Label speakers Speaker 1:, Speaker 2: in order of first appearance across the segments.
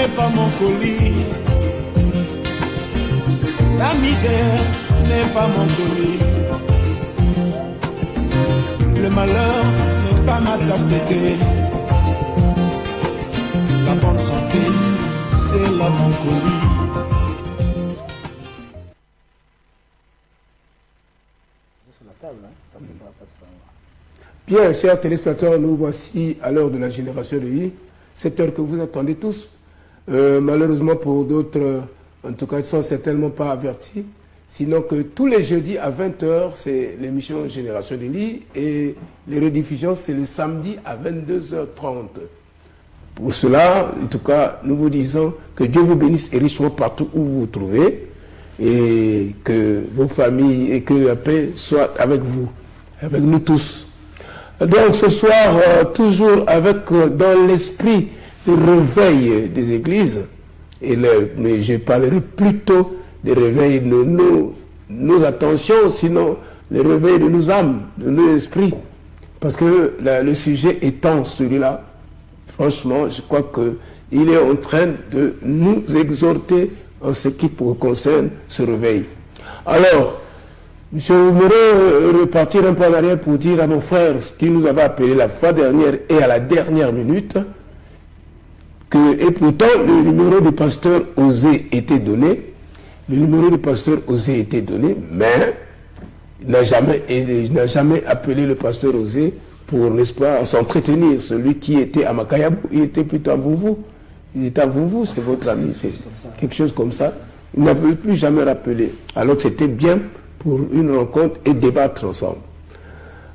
Speaker 1: n'est pas mon colis. La misère n'est pas mon colis. Le malheur n'est pas ma tasse de thé. La bonne santé, c'est là mon colis.
Speaker 2: Bien, chers téléspectateurs, nous voici à l'heure de la génération de I, cette heure que vous attendez tous. Malheureusement pour d'autres, en tout cas, ils ne sont certainement pas avertis. Sinon que tous les jeudis à 20h, c'est l'émission Génération de l'I et les rediffusions, c'est le samedi à 22h30. Pour cela, en tout cas, nous vous disons que Dieu vous bénisse et richement partout où vous vous trouvez et que vos familles et que la paix soit avec vous, avec nous tous. Donc ce soir, toujours avec dans l'esprit le réveil des églises, mais je parlerai plutôt des réveils de nos attentions, sinon le réveil de nos âmes, de nos esprits. Parce que le sujet étant celui-là, franchement, je crois qu'il est en train de nous exhorter en ce qui concerne ce réveil. Alors, je voudrais repartir un peu en arrière pour dire à nos frères qui nous avaient appelés la fois dernière et à la dernière minute et pourtant le numéro du pasteur Osée était donné. Le numéro du pasteur Osée était donné, mais il n'a jamais appelé le pasteur Osée pour, n'est-ce pas, s'entretenir. Celui qui était à Makayabou, il était plutôt à Vouvou. Il était à Vouvou, c'est votre ami, c'est quelque chose comme ça. Il n'avait plus jamais rappelé. Alors que c'était bien pour une rencontre et débattre ensemble.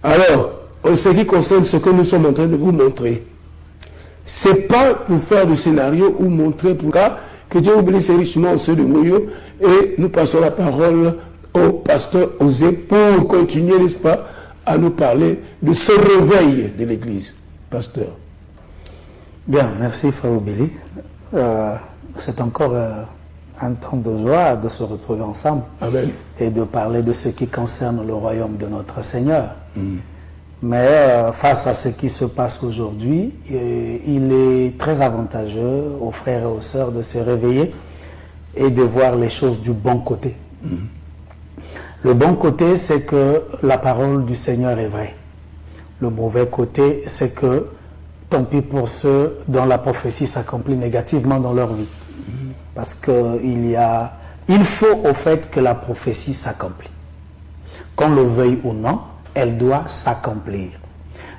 Speaker 2: Alors, en ce qui concerne ce que nous sommes en train de vous montrer, c'est pas pour faire du scénario ou montrer pour cas que Dieu vous bénisse richement ceux de Moyo et nous passons la parole au pasteur Osée pour continuer, n'est-ce pas, à nous parler de ce réveil de l'Église. Pasteur.
Speaker 3: Bien, merci Frère Obéli. C'est encore un temps de joie de se retrouver ensemble.
Speaker 2: Amen.
Speaker 3: Et de parler de ce qui concerne le royaume de notre Seigneur. Mais face à ce qui se passe aujourd'hui, il est très avantageux aux frères et aux sœurs de se réveiller et de voir les choses du bon côté. Le bon côté, c'est que la parole du Seigneur est vraie. Le mauvais côté, c'est que tant pis pour ceux dont la prophétie s'accomplit négativement dans leur vie. Parce qu'il faut au fait que la prophétie s'accomplit. Qu'on le veuille ou non, elle doit s'accomplir.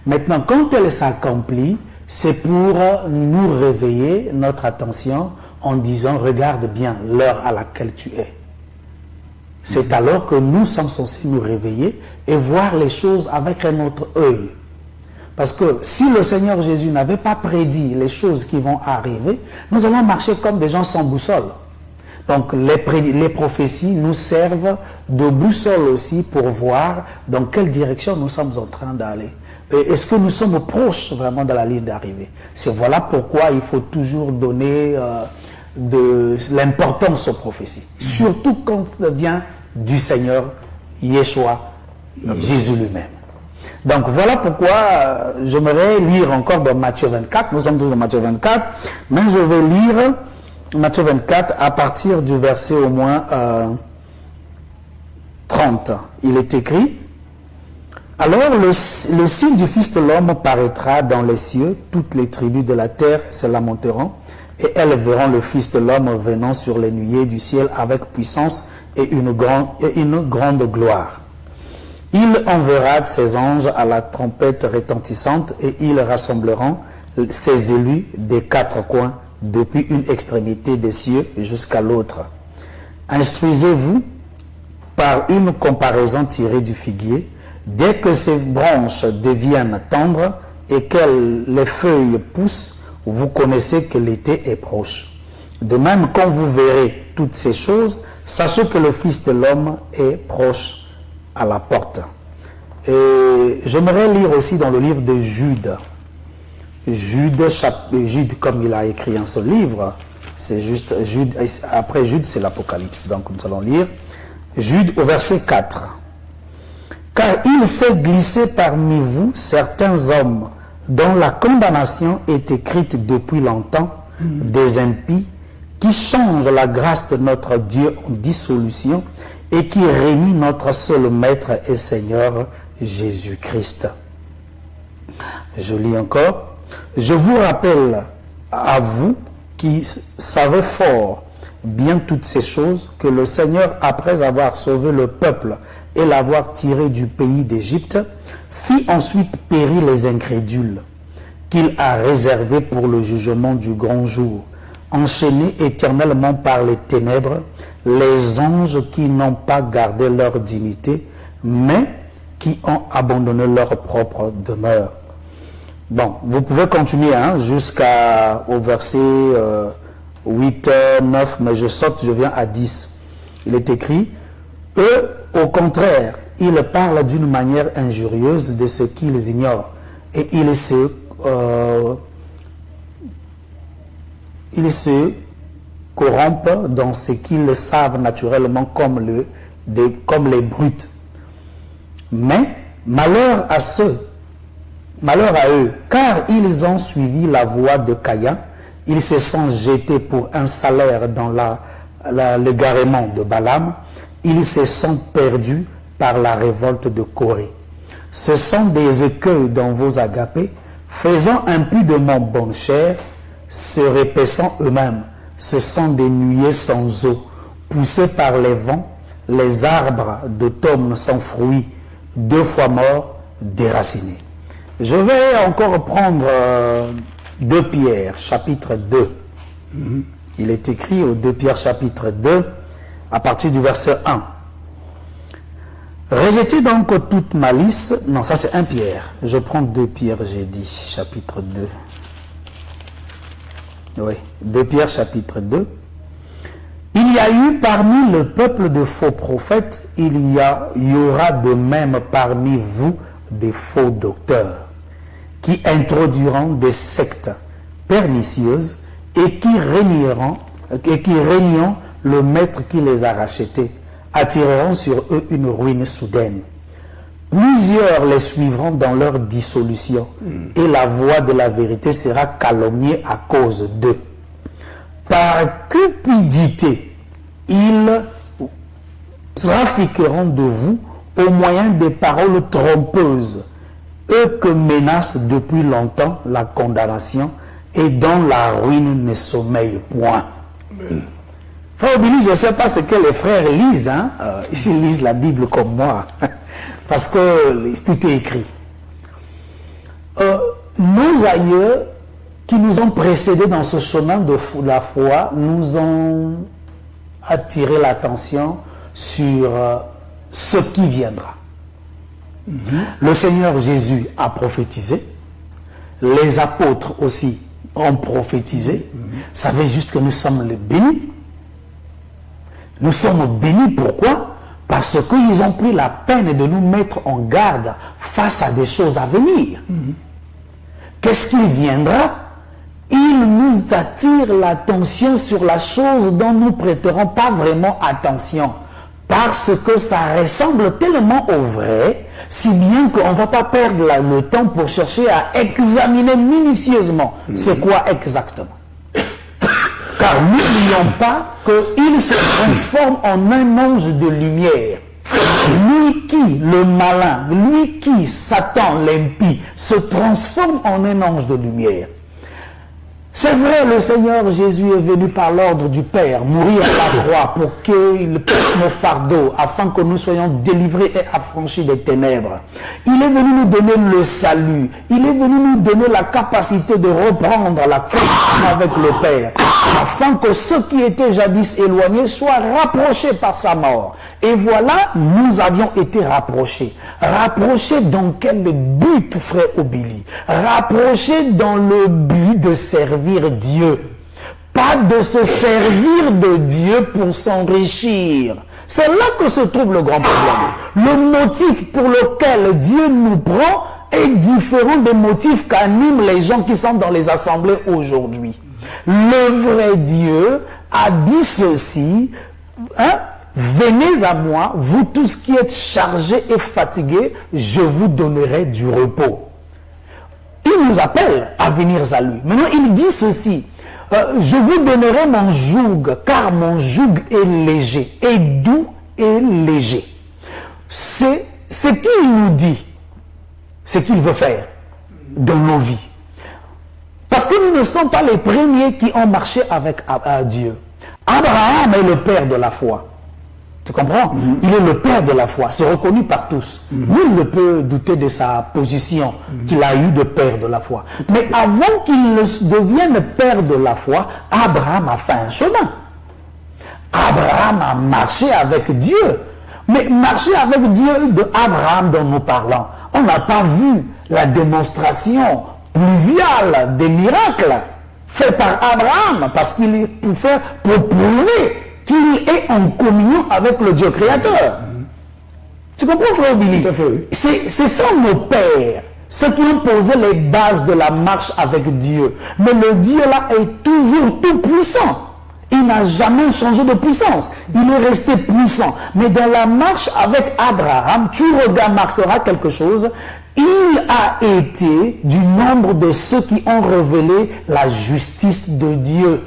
Speaker 3: Maintenant, quand elle s'accomplit, c'est pour nous réveiller notre attention en disant, regarde bien l'heure à laquelle tu es. C'est alors que nous sommes censés nous réveiller et voir les choses avec un autre œil. Parce que si le Seigneur Jésus n'avait pas prédit les choses qui vont arriver, nous allons marcher comme des gens sans boussole. Donc les prophéties nous servent de boussole aussi pour voir dans quelle direction nous sommes en train d'aller. Est-ce que nous sommes proches vraiment de la ligne d'arrivée? Voilà pourquoi il faut toujours donner de l'importance aux prophéties. Surtout quand ça vient du Seigneur Yeshua, Jésus lui-même. Donc voilà pourquoi j'aimerais lire encore dans Matthieu 24. Nous sommes tous dans Matthieu 24, mais je vais lire Matthieu 24 à partir du verset au moins 30. Il est écrit: alors le signe du Fils de l'homme paraîtra dans les cieux, toutes les tribus de la terre se lamenteront, et elles verront le Fils de l'homme venant sur les nuées du ciel avec puissance et une grande gloire. Il enverra ses anges à la trompette retentissante et ils rassembleront ses élus des quatre coins, depuis une extrémité des cieux jusqu'à l'autre. Instruisez-vous par une comparaison tirée du figuier. Dès que ses branches deviennent tendres et que les feuilles poussent, vous connaissez que l'été est proche. De même, quand vous verrez toutes ces choses, sachez que le Fils de l'homme est proche à la porte. Et j'aimerais lire aussi dans le livre de Jude. Jude, comme il a écrit un seul livre, c'est juste Jude, après Jude c'est l'Apocalypse. Donc nous allons lire Jude au verset 4. Car il s'est glissé parmi vous certains hommes dont la condamnation est écrite depuis longtemps, des impies, qui change la grâce de notre Dieu en dissolution et qui réunit notre seul Maître et Seigneur Jésus-Christ. Je lis encore. Je vous rappelle à vous qui savez fort bien toutes ces choses, que le Seigneur, après avoir sauvé le peuple et l'avoir tiré du pays d'Égypte, fit ensuite périr les incrédules, qu'il a réservés pour le jugement du grand jour, enchaînés éternellement par les ténèbres, les anges qui n'ont pas gardé leur dignité, mais qui ont abandonné leur propre demeure. Bon, vous pouvez continuer jusqu'au verset 8, 9, mais je saute, je viens à 10. Il est écrit, eux, au contraire, ils parlent d'une manière injurieuse de ce qu'ils ignorent, et ils se corrompent dans ce qu'ils savent naturellement comme les brutes. Mais malheur à eux, car ils ont suivi la voie de Caïn, ils se sont jetés pour un salaire dans l'égarement de Balaam, ils se sont perdus par la révolte de Corée. Ce sont des écueils dans vos agapés, faisant impudemment bonne chère, se répaissant eux-mêmes. Ce sont des nuées sans eau, poussés par les vents, les arbres d'automne sans fruits, 2 fois morts, déracinés. Je vais encore prendre 2 Pierre, chapitre 2. Il est écrit au 2 Pierre, chapitre 2, à partir du verset 1. Rejetez donc toute malice. Non, ça c'est 1 Pierre. Je prends 2 Pierre, j'ai dit, chapitre 2. Oui, 2 Pierre, chapitre 2. Il y a eu parmi le peuple de faux prophètes, il y aura de même parmi vous des faux docteurs, qui introduiront des sectes pernicieuses et qui régneront le maître qui les a rachetés, attireront sur eux une ruine soudaine. Plusieurs les suivront dans leur dissolution, et la voie de la vérité sera calomniée à cause d'eux. Par cupidité, ils trafiqueront de vous au moyen des paroles trompeuses, eux que menace depuis longtemps la condamnation et dont la ruine ne sommeille point. Frère Billy, je ne sais pas ce que les frères lisent, ici ils lisent la Bible comme moi, parce que tout est écrit. Nos aïeux qui nous ont précédés dans ce chemin de la foi nous ont attiré l'attention sur ce qui viendra. Le Seigneur Jésus a prophétisé, les apôtres aussi ont prophétisé. Ça veut juste que nous sommes les bénis. Nous sommes bénis, pourquoi? Parce qu'ils ont pris la peine de nous mettre en garde face à des choses à venir. Qu'est-ce qui viendra? Il nous attire l'attention sur la chose dont nous ne prêterons pas vraiment attention. Parce que ça ressemble tellement au vrai, si bien qu'on ne va pas perdre le temps pour chercher à examiner minutieusement c'est quoi exactement. Car n'oublions pas qu'il se transforme en un ange de lumière. Lui qui, le malin, lui qui, Satan, l'impie, se transforme en un ange de lumière. C'est vrai, le Seigneur Jésus est venu par l'ordre du Père, mourir à la croix pour qu'il porte nos fardeaux, afin que nous soyons délivrés et affranchis des ténèbres. Il est venu nous donner le salut. Il est venu nous donner la capacité de reprendre la communion avec le Père, afin que ceux qui étaient jadis éloignés soient rapprochés par sa mort. Et voilà, nous avions été rapprochés. Rapprochés dans quel but, frère Obili? Rapprochés dans le but de servir Dieu. Pas de se servir de Dieu pour s'enrichir. C'est là que se trouve le grand problème. Le motif pour lequel Dieu nous prend est différent des motifs qu'animent les gens qui sont dans les assemblées aujourd'hui. Le vrai Dieu a dit ceci, venez à moi, vous tous qui êtes chargés et fatigués, je vous donnerai du repos. Il nous appelle à venir à lui. Maintenant, il dit ceci, je vous donnerai mon joug, car mon joug est léger, et doux et léger. C'est ce qu'il nous dit, ce qu'il veut faire dans nos vies. Parce que nous ne sommes pas les premiers qui ont marché avec Dieu. Abraham est le père de la foi. Tu comprends? Il est le père de la foi. C'est reconnu par tous. Nul ne peut douter de sa position qu'il a eue de père de la foi. Mais avant qu'il ne devienne père de la foi, Abraham a fait un chemin. Abraham a marché avec Dieu. Mais marcher avec Dieu de Abraham dont nous parlons, on n'a pas vu la démonstration pluviale des miracles faits par Abraham, parce qu'il est pour prouver qu'il est en communion avec le Dieu créateur. Tu comprends, frère Billy? C'est ça nos pères, ceux qui ont posé les bases de la marche avec Dieu. Mais le Dieu là est toujours tout puissant. Il n'a jamais changé de puissance. Il est resté puissant. Mais dans la marche avec Abraham, tu remarqueras quelque chose. Il a été du nombre de ceux qui ont révélé la justice de Dieu.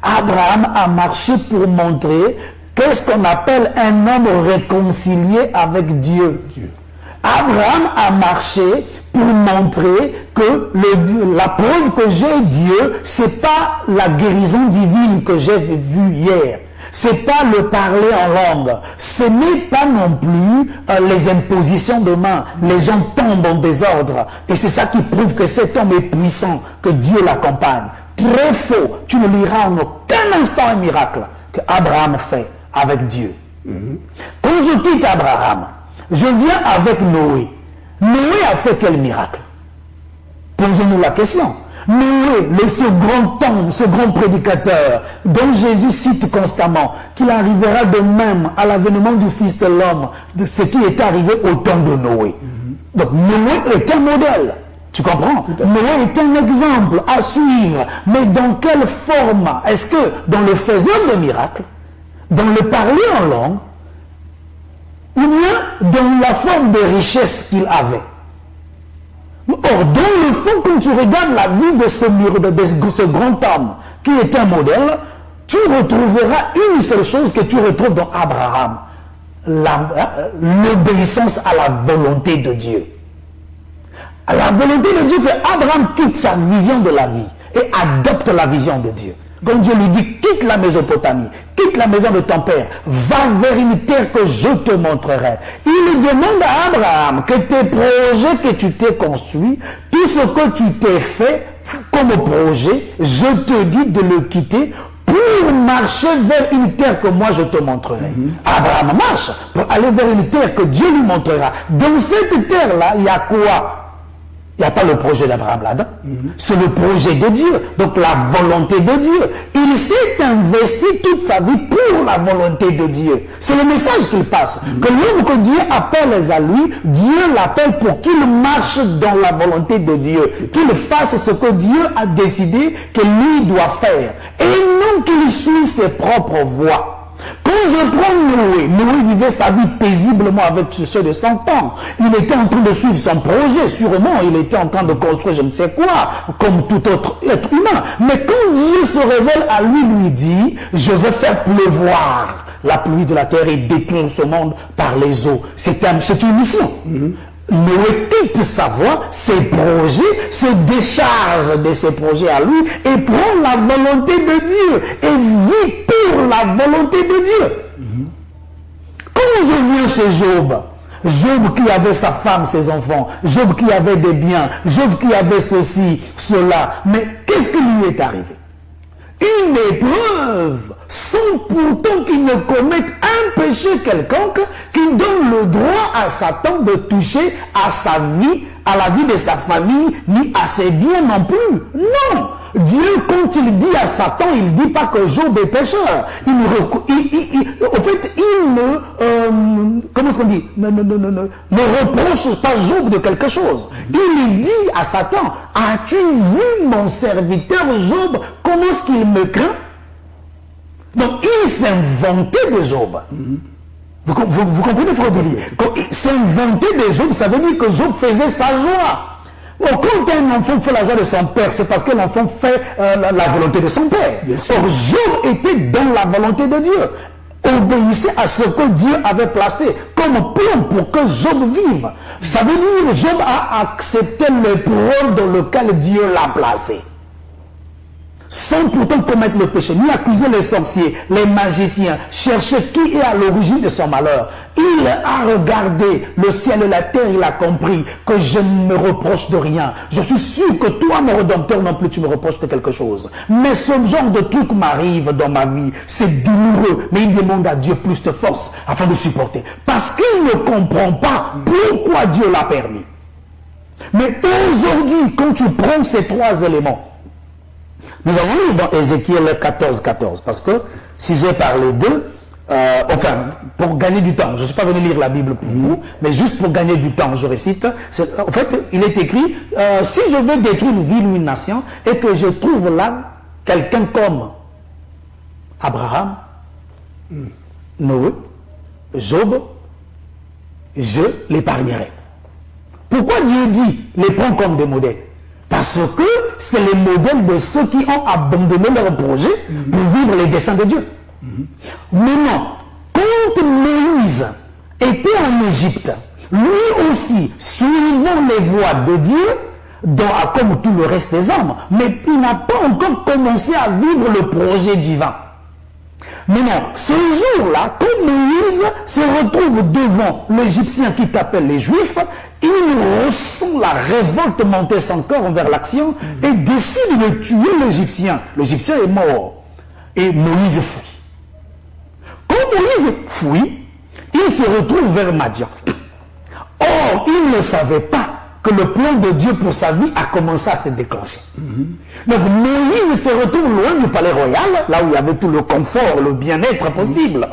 Speaker 3: Abraham a marché pour montrer qu'est-ce qu'on appelle un homme réconcilié avec Dieu. Abraham a marché pour montrer que la preuve que j'ai Dieu, c'est pas la guérison divine que j'ai vue hier. C'est pas le parler en langue. Ce n'est pas non plus les impositions de main. Les gens tombent en désordre. Et c'est ça qui prouve que cet homme est puissant, que Dieu l'accompagne. Très faux. Tu ne liras en aucun instant un miracle que Abraham fait avec Dieu. Quand je quitte Abraham, je viens avec Noé. Noé a fait quel miracle? Posons-nous la question. Noé, ce grand homme, ce grand prédicateur, dont Jésus cite constamment, qu'il arrivera de même à l'avènement du Fils de l'homme, de ce qui est arrivé au temps de Noé. Donc Noé est un modèle. Tu comprends? Noé est un exemple à suivre. Mais dans quelle forme? Est-ce que dans le faiseur de miracles, dans le parler en langue, ou bien dans la forme de richesse qu'il avait? Or, dans le fond, quand tu regardes la vie de ce grand homme, qui est un modèle, tu retrouveras une seule chose que tu retrouves dans Abraham, l'obéissance à la volonté de Dieu. À la volonté de Dieu, que Abraham quitte sa vision de la vie et adopte la vision de Dieu. Quand Dieu lui dit, quitte la Mésopotamie, quitte la maison de ton père, va vers une terre que je te montrerai. Il demande à Abraham que tes projets que tu t'es construits, tout ce que tu t'es fait comme projet, je te dis de le quitter pour marcher vers une terre que moi je te montrerai. Abraham marche pour aller vers une terre que Dieu lui montrera. Dans cette terre-là, il y a quoi? Il n'y a pas le projet d'Abraham là-dedans. C'est le projet de Dieu. Donc la volonté de Dieu. Il s'est investi toute sa vie pour la volonté de Dieu. C'est le message qu'il passe. Que l'homme que Dieu appelle à lui, Dieu l'appelle pour qu'il marche dans la volonté de Dieu. Qu'il fasse ce que Dieu a décidé que lui doit faire. Et non qu'il suive ses propres voies. Quand je prends Noé, Noé vivait sa vie paisiblement avec ceux de son temps. Il était en train de suivre son projet, sûrement. Il était en train de construire je ne sais quoi, comme tout autre être humain. Mais quand Dieu se révèle à lui, lui dit, je vais faire pleuvoir la pluie de la terre et détruire ce monde par les eaux. C'est une mission. Noé quitte sa voie, ses projets, se décharge de ses projets à lui et prend la volonté de Dieu et vit pour la volonté de Dieu. Quand je viens chez Job, Job qui avait sa femme, ses enfants, Job qui avait des biens, Job qui avait ceci, cela, mais qu'est-ce qui lui est arrivé? Une épreuve, sans pourtant qu'il ne commette un péché quelconque qui donne le droit à Satan de toucher à sa vie, à la vie de sa famille, ni à ses biens non plus. Non! Dieu, quand il dit à Satan, il ne dit pas que Job est pécheur. Au fait, il ne, comment est-ce qu'on dit, ne reproche pas Job de quelque chose. Il dit à Satan, as-tu vu mon serviteur Job, comment est-ce qu'il me craint? Donc, il s'inventait de Job. Vous comprenez, frère Billy? Quand il s'inventait de Job, ça veut dire que Job faisait sa joie. Quand un enfant fait la joie de son père, c'est parce que l'enfant fait la volonté de son père. Or, Job était dans la volonté de Dieu. Obéissait à ce que Dieu avait placé comme plan pour que Job vive. Ça veut dire que Job a accepté l'épreuve dans laquelle Dieu l'a placé. Sans pourtant commettre le péché, ni accuser les sorciers, les magiciens, chercher qui est à l'origine de son malheur. Il a regardé le ciel et la terre, il a compris que je ne me reproche de rien. Je suis sûr que toi, mon Rédempteur, non plus tu me reproches de quelque chose. Mais ce genre de truc m'arrive dans ma vie, c'est douloureux, mais il demande à Dieu plus de force afin de supporter. Parce qu'il ne comprend pas pourquoi Dieu l'a permis. Mais aujourd'hui, quand tu prends ces trois éléments, nous avons lu dans Ézéchiel 14, parce que si j'ai parlé d'eux, pour gagner du temps, je ne suis pas venu lire la Bible pour vous, mais juste pour gagner du temps, je récite. En fait, il est écrit, si je veux détruire une ville ou une nation, et que je trouve là quelqu'un comme Abraham, Noé, Job, je l'épargnerai. Pourquoi Dieu dit les prend comme des modèles? Parce que c'est le modèle de ceux qui ont abandonné leur projet pour vivre les desseins de Dieu. Maintenant, quand Moïse était en Égypte, lui aussi, suivant les voies de Dieu, comme tout le reste des hommes, mais il n'a pas encore commencé à vivre le projet divin. Maintenant, ce jour-là, quand Moïse se retrouve devant l'Égyptien qui t'appelle les Juifs, il ressent la révolte monter son cœur envers l'action et décide de tuer l'Égyptien. L'Égyptien est mort. Et Moïse fuit. Quand Moïse fuit, il se retrouve vers Madian. Or, il ne savait pas que le plan de Dieu pour sa vie a commencé à se déclencher. Donc Moïse se retrouve loin du palais royal, là où il y avait tout le confort, le bien-être possible,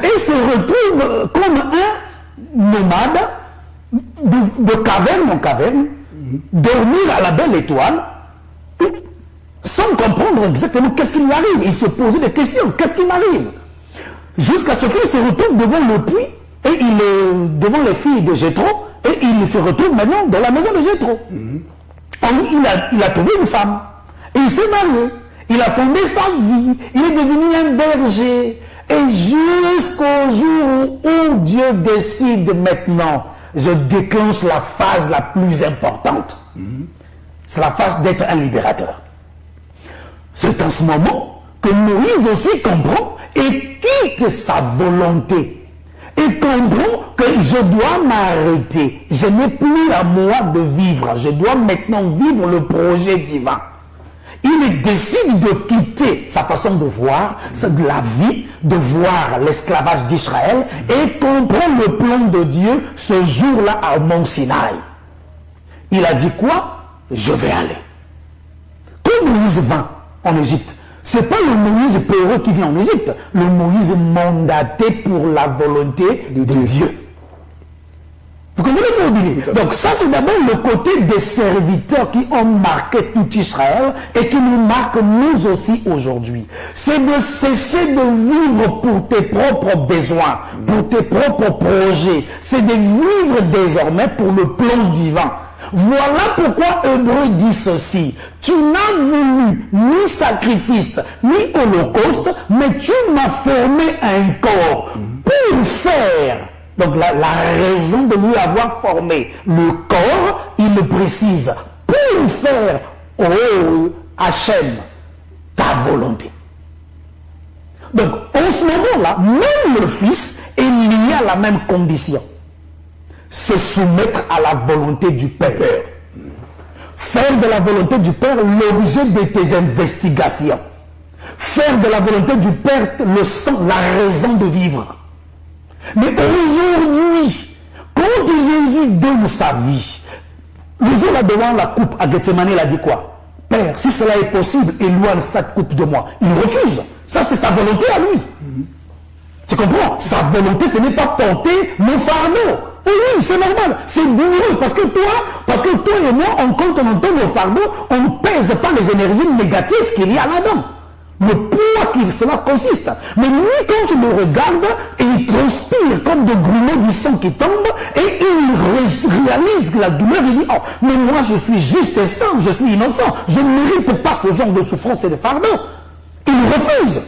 Speaker 3: et se retrouve comme un nomade de caverne en caverne, dormir à la belle étoile, sans comprendre exactement qu'est-ce qui lui arrive. Il se posait des questions, qu'est-ce qui m'arrive? Jusqu'à ce qu'il se retrouve devant le puits, et il est devant les filles de Jéthro, et il se retrouve maintenant dans la maison de Jéthro. Il a trouvé une femme. Et il s'est marié. Il a fondé sa vie. Il est devenu un berger. Et jusqu'au jour où Dieu décide maintenant, je déclenche la phase la plus importante. C'est la phase d'être un libérateur. C'est en ce moment que Moïse aussi comprend et quitte sa volonté. Et comprend que je dois m'arrêter. Je n'ai plus à moi de vivre. Je dois maintenant vivre le projet divin. Il décide de quitter sa façon de voir, de la vie, de voir l'esclavage d'Israël et comprend le plan de Dieu ce jour-là à Mont Sinaï. Il a dit quoi? Je vais aller. Quand Moïse vint en Égypte, ce n'est pas le Moïse peureux qui vient en Égypte, le Moïse mandaté pour la volonté de Dieu. Vous comprenez ce que je veux dire? Donc ça c'est d'abord le côté des serviteurs qui ont marqué tout Israël et qui nous marquent nous aussi aujourd'hui. C'est de cesser de vivre pour tes propres besoins, pour tes propres projets. C'est de vivre désormais pour le plan divin. Voilà pourquoi Hébreu dit ceci. Tu n'as voulu ni sacrifice, ni holocauste, mais tu m'as formé un corps pour faire. Donc la raison de lui avoir formé le corps, il le précise, pour faire, oh Hachem, ta volonté. Donc en ce moment-là, même le Fils est lié à la même condition. Se soumettre à la volonté du Père. Faire de la volonté du Père l'objet de tes investigations. Faire de la volonté du Père le sens, la raison de vivre. Mais aujourd'hui, quand Jésus donne sa vie, le jour là devant la coupe à Gethsemane, il a dit quoi? Père, si cela est possible, éloigne cette coupe de moi. Il refuse. Ça, c'est sa volonté à lui. Tu comprends? Sa volonté, ce n'est pas porter mon fardeau. Oui, c'est normal, c'est douloureux, parce que toi et moi, on compte en temps nos fardeaux, on ne pèse pas les énergies négatives qu'il y a là-dedans. le poids que cela consiste. Mais lui, quand tu le regardes, il transpire comme de grumeaux du sang qui tombe, et il réalise la douleur, il dit, oh, mais moi je suis juste et saint, je suis innocent, je ne mérite pas ce genre de souffrance et de fardeau. Il refuse.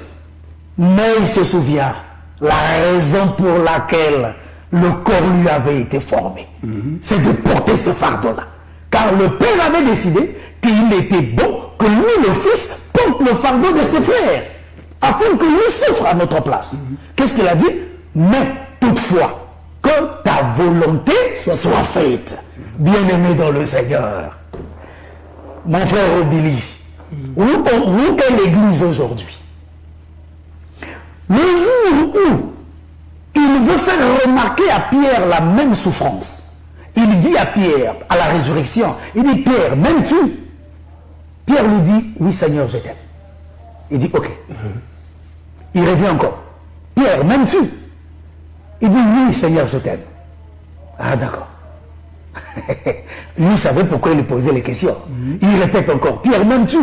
Speaker 3: Mais il se souvient la raison pour laquelle le corps lui avait été formé. C'est de porter ce fardeau-là. Car le Père avait décidé qu'il était bon que lui, le Fils, porte le fardeau de ses frères, afin que lui souffre à notre place. Qu'est-ce qu'il a dit? Mais toutefois, que ta volonté soit faite. Bien-aimé dans le Seigneur. Mon frère Obili, où est l'Église aujourd'hui? Le jour où il veut faire remarquer à Pierre la même souffrance, il dit à Pierre, à la résurrection, il dit, Pierre, m'aimes-tu? Pierre lui dit, oui Seigneur, je t'aime. Il dit, ok. Il revient encore. Pierre, m'aimes-tu? Il dit, oui Seigneur, je t'aime. Ah d'accord. Lui savait pourquoi il lui posait les questions. Il répète encore, Pierre, m'aimes-tu?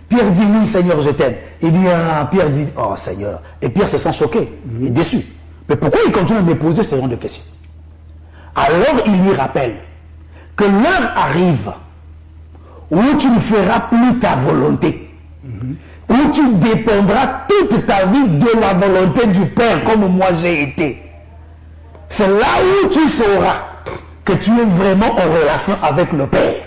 Speaker 3: Pierre dit, oui Seigneur, je t'aime. Il dit, ah, Pierre dit, oh Seigneur. Et Pierre se sent choqué et déçu. Mais pourquoi il continue à me poser ce genre de questions? Alors il lui rappelle que l'heure arrive où tu ne feras plus ta volonté, où tu dépendras toute ta vie de la volonté du Père comme moi j'ai été. C'est là où tu sauras que tu es vraiment en relation avec le Père.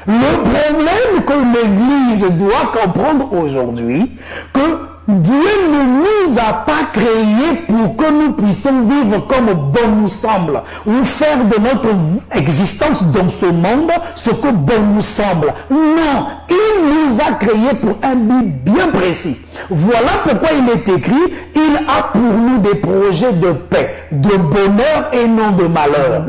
Speaker 3: Le problème que l'Église doit comprendre aujourd'hui, que Dieu ne nous a pas créés pour que nous puissions vivre comme bon nous semble, ou faire de notre existence dans ce monde ce que bon nous semble. Non, il nous a créés pour un but bien précis. Voilà pourquoi il est écrit, il a pour nous des projets de paix, de bonheur et non de malheur.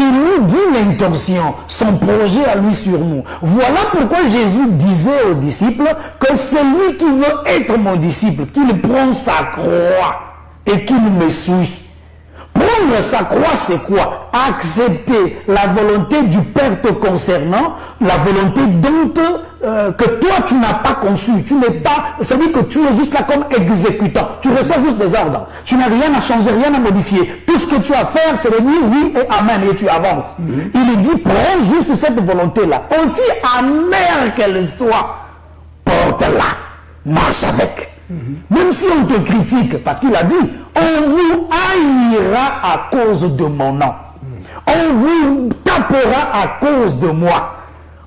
Speaker 3: Il nous dit l'intention, son projet à lui sur nous. Voilà pourquoi Jésus disait aux disciples que celui qui veut être mon disciple, qu'il prend sa croix et qu'il me suit. Prendre sa croix, c'est quoi? Accepter la volonté du Père te concernant, la volonté dont que toi tu n'as pas conçu. Tu n'es pas, ça veut dire que tu es juste là comme exécutant. Tu reçois juste des ordres. Tu n'as rien à changer, rien à modifier. Tout ce que tu as à faire, c'est de dire oui et amen et tu avances. Il dit, prends juste cette volonté-là. Aussi amère qu'elle soit, porte-la, marche avec. Même si on te critique, parce qu'il a dit, on vous haïra à cause de mon nom. On vous tapera à cause de moi.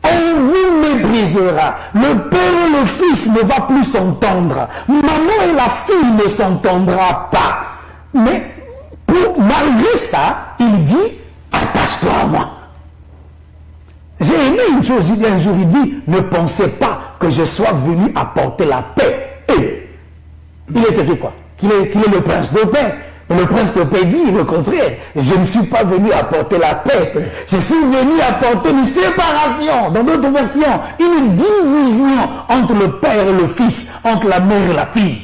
Speaker 3: On vous méprisera. Le père et le fils ne va plus s'entendre. Maman et la fille ne s'entendra pas. Mais malgré ça, il dit, attache-toi à moi. J'ai aimé une chose, un jour il dit, ne pensez pas que je sois venu apporter la paix. Et il est écrit quoi? Qu'il est le prince de paix. Mais le prince de paix dit le contraire. Je ne suis pas venu apporter la paix. Je suis venu apporter une séparation. Dans d'autres versions, une division entre le père et le fils, entre la mère et la fille.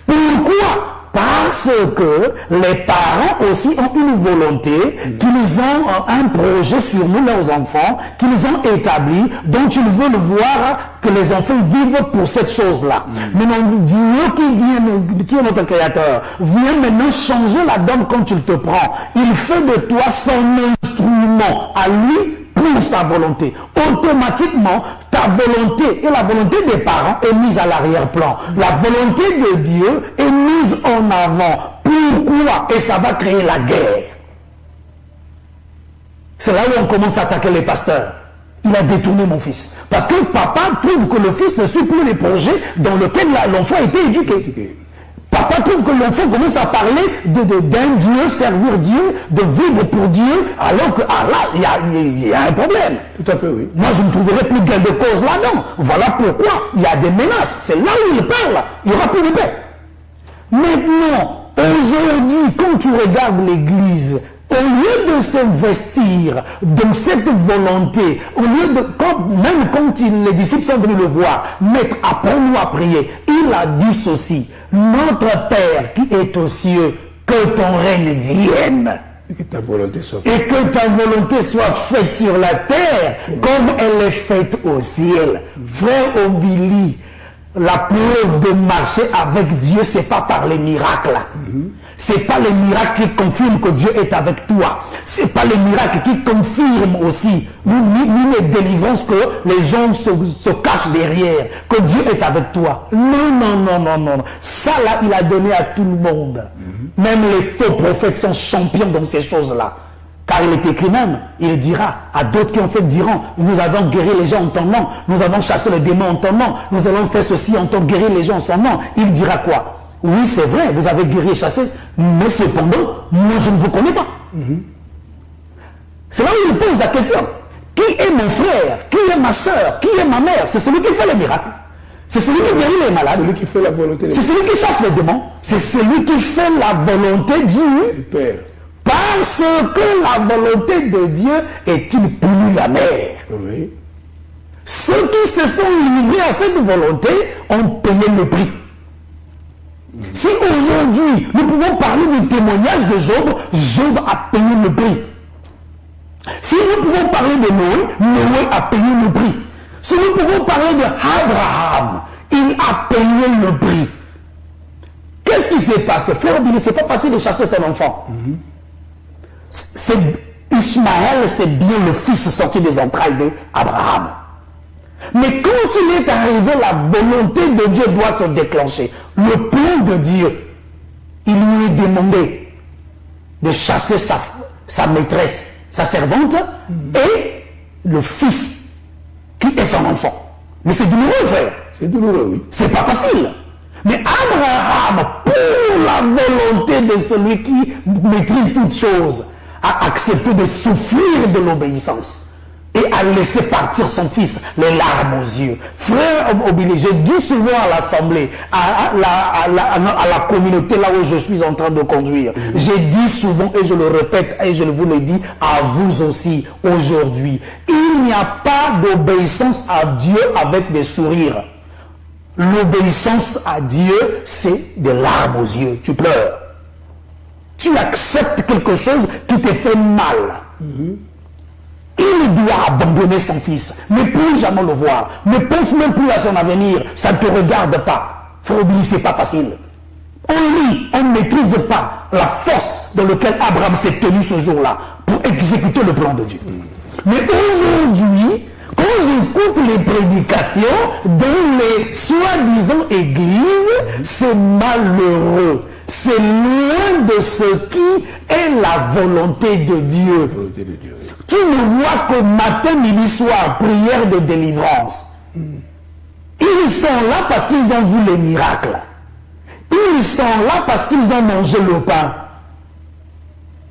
Speaker 3: Pourquoi? Parce que les parents aussi ont une volonté, qu'ils ont un projet sur nous, leurs enfants, qu'ils ont établi, dont ils veulent voir que les enfants vivent pour cette chose-là. Maintenant, Dieu qui est notre créateur, vient maintenant changer la donne quand il te prend. Il fait de toi son instrument à lui pour sa volonté. Automatiquement, ta volonté et la volonté des parents est mise à l'arrière-plan. La volonté de Dieu est mise en avant. Pourquoi? Et ça va créer la guerre. C'est là où on commence à attaquer les pasteurs. Il a détourné mon fils. Parce que papa trouve que le fils ne suit plus les projets dans lesquels l'enfant a été éduqué. Papa trouve que l'enfant commence à parler d'un Dieu, servir Dieu, de vivre pour Dieu, alors que là, il y a un problème.
Speaker 2: Tout à fait, oui.
Speaker 3: Moi, je ne trouverai plus gain de cause là-dedans. Voilà pourquoi il y a des menaces. C'est là où il parle. Il n'y aura plus de paix. Maintenant, aujourd'hui, quand tu regardes l'Église, au lieu de s'investir dans cette volonté, au lieu de, même quand les disciples sont venus le voir, maître, apprends-nous à prier, il a dit ceci, notre Père qui est aux cieux, que ton règne vienne.
Speaker 2: Et que ta volonté soit faite.
Speaker 3: Et que ta volonté soit faite sur la terre, comme elle est faite au ciel. Frère Obili, la preuve de marcher avec Dieu, c'est pas par les miracles. C'est pas les miracles qui confirment que Dieu est avec toi. C'est pas les miracles qui confirment aussi, ni les délivrances que les gens se cachent derrière, que Dieu est avec toi. Non. Ça là, il a donné à tout le monde. Même les faux prophètes sont champions dans ces choses-là. Car il est écrit même, il dira à d'autres qui ont fait, diront, nous avons guéri les gens en ton nom, nous avons chassé les démons en ton nom, nous avons fait ceci en ton guéri les gens en son nom. Il dira quoi? Oui, c'est vrai, vous avez guéri et chassé, mais cependant, moi je ne vous connais pas. C'est là où il pose la question. Qui est mon frère? Qui est ma soeur? Qui est ma mère? C'est celui qui fait les miracles. C'est celui qui guérit les malades.
Speaker 2: Celui qui fait la volonté de
Speaker 3: C'est celui qui chasse les démons. C'est celui qui fait la volonté du
Speaker 2: Père.
Speaker 3: Parce que la volonté de Dieu est une punir la mère.
Speaker 2: Oui.
Speaker 3: Ceux qui se sont livrés à cette volonté ont payé le prix. Si aujourd'hui nous pouvons parler du témoignage de Job, Job a payé le prix. Si nous pouvons parler de Noé, Noé a payé le prix. Si nous pouvons parler d'Abraham, il a payé le prix. Qu'est-ce qui s'est passé? Frère Billy, c'est pas facile de chasser ton enfant. Ishmaël, c'est bien le fils sorti des entrailles d'Abraham. Mais quand il est arrivé, la volonté de Dieu doit se déclencher. Le plan de Dieu, il lui est demandé de chasser sa maîtresse, sa servante, et le fils qui est son enfant. Mais c'est douloureux, frère.
Speaker 2: C'est douloureux, oui.
Speaker 3: C'est pas facile. Mais Abraham, pour la volonté de celui qui maîtrise toutes choses, a accepté de souffrir de l'obéissance et a laissé partir son fils, les larmes aux yeux. Frère Obili, je dis souvent à l'assemblée, à la communauté là où je suis en train de conduire, j'ai dit souvent et je le répète et je vous le dis à vous aussi aujourd'hui, il n'y a pas d'obéissance à Dieu avec des sourires. L'obéissance à Dieu, c'est des larmes aux yeux. Tu pleures. Tu acceptes quelque chose qui te fait mal. Il doit abandonner son fils. Ne plus jamais le voir. Ne pense même plus à son avenir. Ça ne te regarde pas. Frère Obili, c'est pas facile. On ne maîtrise pas la force dans laquelle Abraham s'est tenu ce jour-là pour exécuter le plan de Dieu. Mais aujourd'hui, quand j'écoute les prédications dans les soi-disant églises, c'est malheureux. C'est loin de ce qui est la volonté de Dieu. Tu ne vois que matin, midi, soir, prière de délivrance. Ils sont là parce qu'ils ont vu les miracles. Ils sont là parce qu'ils ont mangé le pain.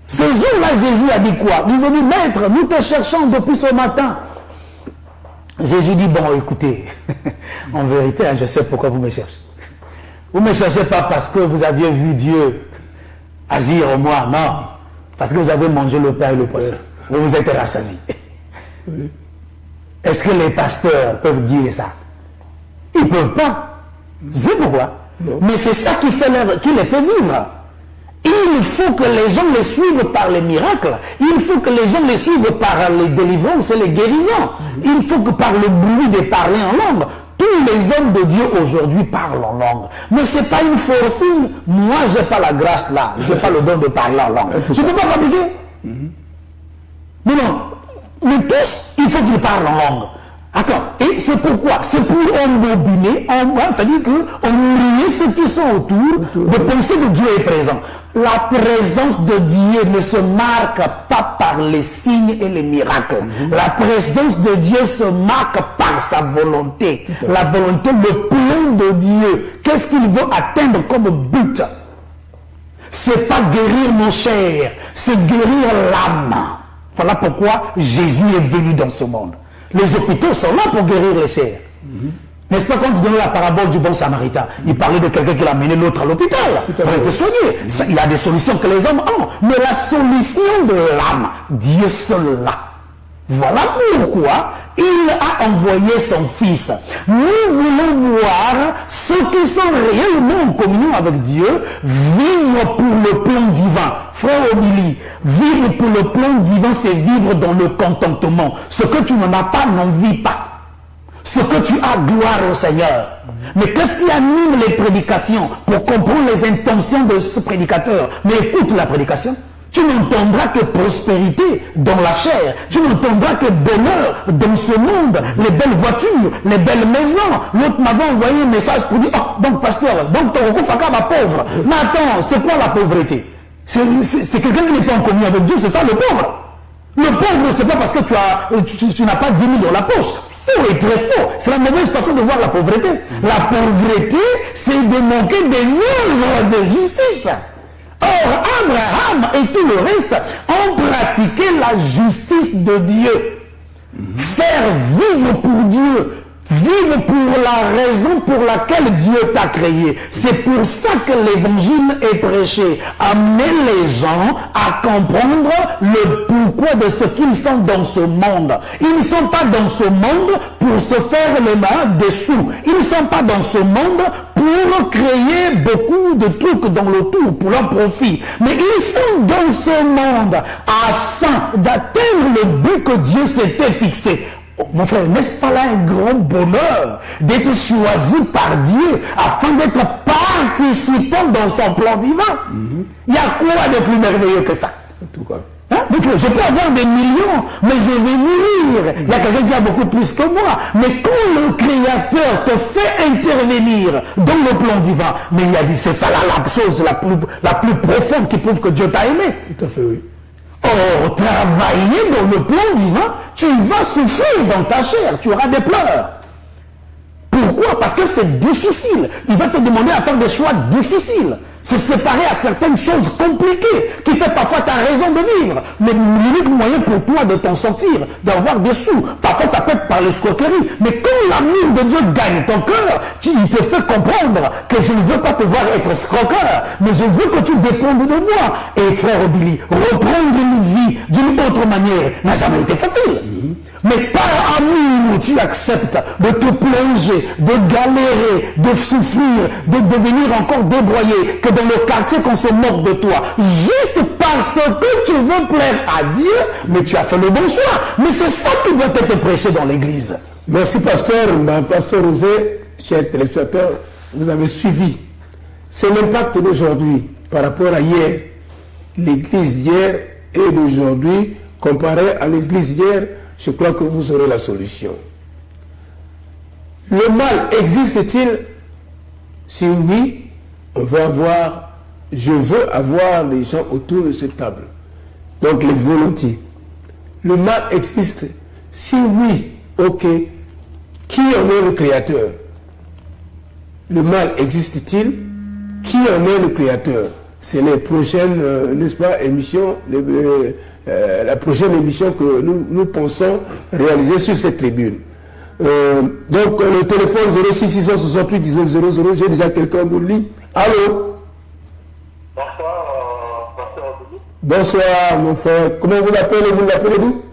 Speaker 3: Ce jour-là, Jésus a dit quoi? Il a dit, maître, nous te cherchons depuis ce matin. Jésus dit, bon, écoutez, en vérité, je sais pourquoi vous me cherchez. Vous ne me cherchez pas parce que vous aviez vu Dieu agir en moi, non. Parce que vous avez mangé le pain et le poisson. Vous vous êtes rassasiés.
Speaker 2: Oui.
Speaker 3: Est-ce que les pasteurs peuvent dire ça? Ils ne peuvent pas. Vous savez pourquoi?
Speaker 2: Non.
Speaker 3: Mais c'est ça qui les fait vivre. Il faut que les gens les suivent par les miracles. Il faut que les gens les suivent par les délivrances et les guérisons. Il faut que par le bruit de parler en langue. Tous les hommes de Dieu aujourd'hui parlent en langue. Mais ce n'est pas une forcing. Moi, je n'ai pas la grâce là. Je n'ai pas le don de parler en langue. Je ne peux pas fabriquer. Mais non. Mais tous, il faut qu'ils parlent en langue. Attends, et c'est pourquoi? C'est pour embobiner, c'est-à-dire qu'on oublie ceux qui sont autour de penser que Dieu est présent. La présence de Dieu ne se marque pas par les signes et les miracles. La présence de Dieu se marque par sa volonté. La volonté, le plan de Dieu. Qu'est-ce qu'il veut atteindre comme but? C'est pas guérir mon cher, c'est guérir l'âme. Voilà pourquoi Jésus est venu dans ce monde. Les hôpitaux sont là pour guérir les chairs. N'est-ce pas quand vous donnez la parabole du bon samaritain? Il parlait de quelqu'un qui l'a mené l'autre à l'hôpital pour être soigné. Il y a des solutions que les hommes ont. Mais la solution de l'âme, Dieu seul l'a. Voilà pourquoi il a envoyé son fils. Nous voulons voir ceux qui sont réellement en communion avec Dieu vivre pour le plan divin. Frère Obili, vivre pour le plan divin, c'est vivre dans le contentement. Ce que tu n'en as pas, n'en vis pas. Ce que tu as, gloire au Seigneur. Mais qu'est-ce qui anime les prédications pour comprendre les intentions de ce prédicateur? Mais écoute la prédication. Tu n'entendras que prospérité dans la chair. Tu n'entendras que bonheur dans ce monde. Les belles voitures, les belles maisons. L'autre m'avait envoyé un message pour dire, oh, donc pasteur, donc ton refaka va pauvre. Mais attends, c'est quoi la pauvreté? C'est quelqu'un qui n'est pas en communion avec Dieu, c'est ça le pauvre. Le pauvre, c'est pas parce que tu n'as pas 10 000 dans la poche. Faux et très faux. C'est la mauvaise façon de voir la pauvreté. La pauvreté, c'est de manquer des œuvres de justice. Or, Abraham et tout le reste ont pratiqué la justice de Dieu. Faire vivre pour Dieu, vivre pour la raison pour laquelle Dieu t'a créé. C'est pour ça que l'évangile est prêché. Amener les gens à comprendre le pourquoi de ce qu'ils sont dans ce monde. Ils ne sont pas dans ce monde pour se faire les mains des sous. Ils ne sont pas dans ce monde pour créer beaucoup de trucs dans le tout, pour leur profit. Mais ils sont dans ce monde afin d'atteindre le but que Dieu s'était fixé. Oh, mon frère, n'est-ce pas là un grand bonheur d'être choisi par Dieu afin d'être participant dans son plan divin? Il y a quoi de plus merveilleux que ça?
Speaker 2: En tout cas.
Speaker 3: Hein? Je peux avoir des millions, mais je vais mourir. Il y a quelqu'un qui a beaucoup plus que moi. Mais quand le Créateur te fait intervenir dans le plan divin, mais il a dit, c'est ça la chose la plus profonde qui prouve que Dieu t'a aimé.
Speaker 2: Tout à fait, oui.
Speaker 3: Or, travailler dans le plan divin, tu vas souffrir dans ta chair, tu auras des pleurs. Pourquoi? Parce que c'est difficile. Il va te demander à faire des choix difficiles. Se séparer à certaines choses compliquées, qui fait parfois ta raison de vivre. Mais l'unique moyen pour toi de t'en sortir, d'avoir des sous, parfois ça peut être par l'escroquerie. Mais quand l'amour de Dieu gagne ton cœur, il te fait comprendre que je ne veux pas te voir être escroqueur, mais je veux que tu dépendes de moi. Et frère Billy, reprendre une vie d'une autre manière n'a jamais été facile. Mais par amour, tu acceptes de te plonger, de galérer, de souffrir, de devenir encore débroyé, que dans le quartier qu'on se moque de toi, juste parce que tu veux plaire à Dieu, mais tu as fait le bon choix. Mais c'est ça qui doit être prêché dans l'église.
Speaker 2: Merci, pasteur. Pasteur Osé, chers téléspectateurs, vous avez suivi. C'est l'impact d'aujourd'hui par rapport à hier. L'église d'hier et d'aujourd'hui, comparé à l'église d'hier, je crois que vous aurez la solution. Le mal existe-t-il? Si oui, je veux avoir les gens autour de cette table. Donc les volontiers. Le mal existe? Si oui, ok. Qui en est le créateur? Le mal existe-t-il? Qui en est le créateur? C'est les prochaines, n'est-ce pas, émissions, la prochaine émission que nous pensons réaliser sur cette tribune. Donc le téléphone 06 668 19 00, j'ai déjà quelqu'un pour lui. Allô?
Speaker 4: Bonsoir, pasteur Abdou.
Speaker 2: Bonsoir mon frère. Comment vous l'appelez? Vous l'appelez d'où?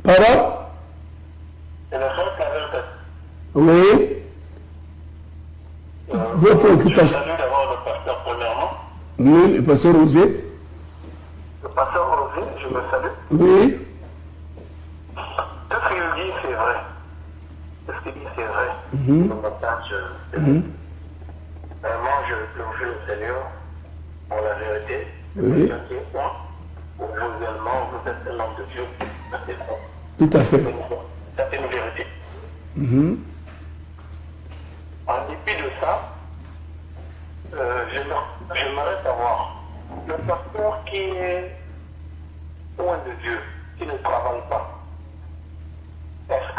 Speaker 2: Pardon?
Speaker 4: C'est le frère Clavertel.
Speaker 2: Oui. Vos préoccupations.
Speaker 4: Je salue d'abord le pasteur premièrement.
Speaker 2: Oui, le pasteur Osé.
Speaker 4: Le pasteur Osé, je me salue.
Speaker 2: Oui.
Speaker 4: Tout ce qu'il dit, c'est vrai. Tout ce qu'il dit, c'est vrai. Dans ma tâche, vraiment, je glorifie le Seigneur pour la vérité.
Speaker 2: Oui.
Speaker 4: Pour vous également, vous êtes un homme de Dieu.
Speaker 2: Tout à fait.
Speaker 4: C'est une vérité. En dépit de ça, j'aimerais savoir, le pasteur qui est loin de Dieu, qui ne travaille pas, est-ce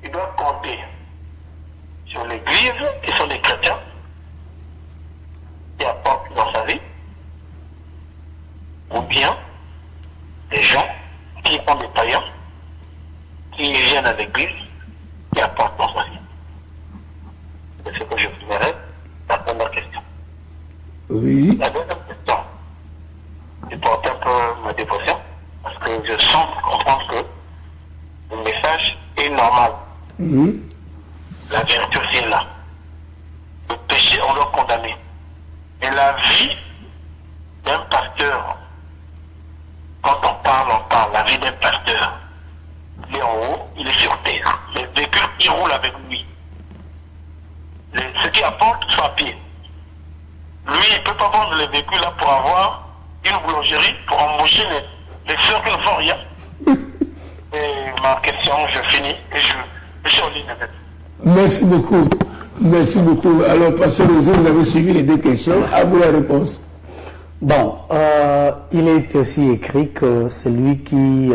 Speaker 4: qu'il doit compter sur l'Église et sur les chrétiens qui apportent dans sa vie, ou bien des gens qui sont des païens, qui viennent à l'Église, qui apportent dans sa vie? C'est ce que je vous dirais, la première question.
Speaker 2: Oui.
Speaker 4: La deuxième question, je porte un peu ma dévotion, parce que je sens comprendre que le message est normal. La vérité aussi est là. Le péché, on doit condamner. Mais la vie d'un pasteur, quand on parle, la vie d'un pasteur. est en haut, il est sur terre. Les véhicules, ils roulent avec lui. Ce qui apporte sur à pied. Lui, il ne peut pas vendre les véhicules là pour avoir une boulangerie, pour embaucher les sœurs qui ne font rien. Et ma question, je finis et je suis en ligne avec.
Speaker 2: Merci beaucoup. Merci beaucoup. Alors, Pasteur Rousseau, vous avez suivi les 2 questions. À vous la réponse.
Speaker 3: Bon, il est aussi écrit que celui qui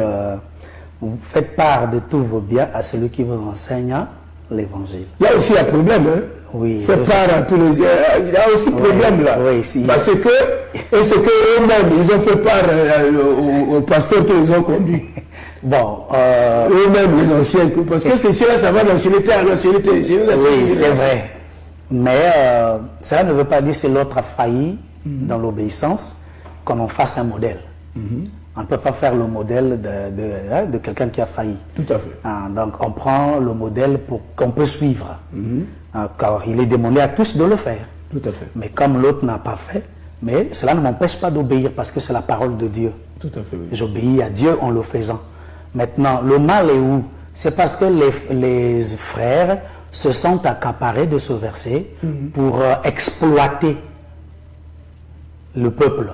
Speaker 3: vous fait part de tous vos biens à celui qui vous enseigne l'évangile.
Speaker 2: Là aussi, il y a problème. Hein?
Speaker 3: Oui.
Speaker 2: Fait part à tous les... Il y a aussi problème là.
Speaker 3: Oui, si.
Speaker 2: Parce que, est-ce qu'eux-mêmes, ils ont fait part aux pasteurs qui les ont conduits?
Speaker 3: Bon,
Speaker 2: eux-mêmes, les anciens. Parce que c'est cela, ça va d'ancienneté à l'ancienneté.
Speaker 3: Oui, c'est vrai. Mais cela ne veut pas dire que c'est l'autre a failli dans l'obéissance qu'on en fasse un modèle. On ne peut pas faire le modèle de quelqu'un qui a failli.
Speaker 2: Tout à fait.
Speaker 3: Donc on prend le modèle pour qu'on peut suivre. Car il est demandé à tous de le faire.
Speaker 2: Tout à fait.
Speaker 3: Mais comme l'autre n'a pas fait, mais cela ne m'empêche pas d'obéir parce que c'est la parole de Dieu.
Speaker 2: Tout à fait, oui.
Speaker 3: J'obéis à Dieu en le faisant. Maintenant, le mal est où? C'est parce que les frères se sont accaparés de ce verset pour exploiter le peuple,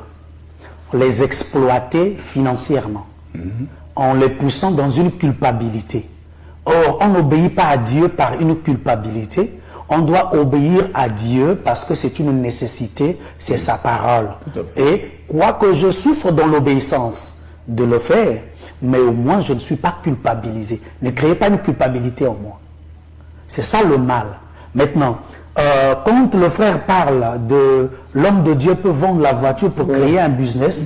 Speaker 3: les exploiter financièrement, en les poussant dans une culpabilité. Or, on n'obéit pas à Dieu par une culpabilité, on doit obéir à Dieu parce que c'est une nécessité, c'est sa parole. Et quoique je souffre dans l'obéissance de le faire, mais au moins je ne suis pas culpabilisé. Ne créez pas une culpabilité en moi. C'est ça le mal. Maintenant, quand le frère parle de l'homme de Dieu peut vendre la voiture pour créer un business,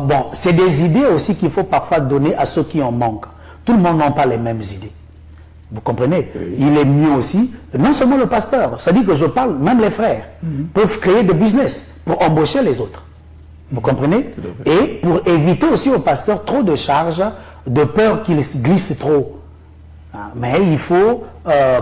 Speaker 3: bon, c'est des idées aussi qu'il faut parfois donner à ceux qui en manquent. Tout le monde n'a pas les mêmes idées. Vous comprenez? Il est mieux aussi, non seulement le pasteur, ça dit que je parle, même les frères peuvent créer des business pour embaucher les autres. Vous comprenez? Et pour éviter aussi au pasteur trop de charges, de peur qu'il glisse trop. Mais il faut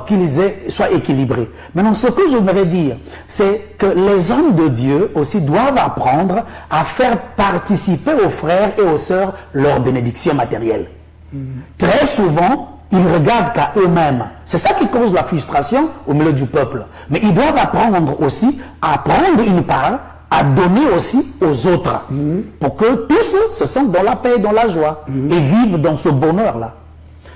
Speaker 3: qu'ils soient équilibrés. Maintenant, ce que je voudrais dire, c'est que les hommes de Dieu aussi doivent apprendre à faire participer aux frères et aux sœurs leur bénédiction matérielle. Très souvent, ils regardent qu'à eux-mêmes. C'est ça qui cause la frustration au milieu du peuple. Mais ils doivent apprendre aussi à prendre une part, à donner aussi aux autres, pour que tous se sentent dans la paix et dans la joie, et vivent dans ce bonheur-là.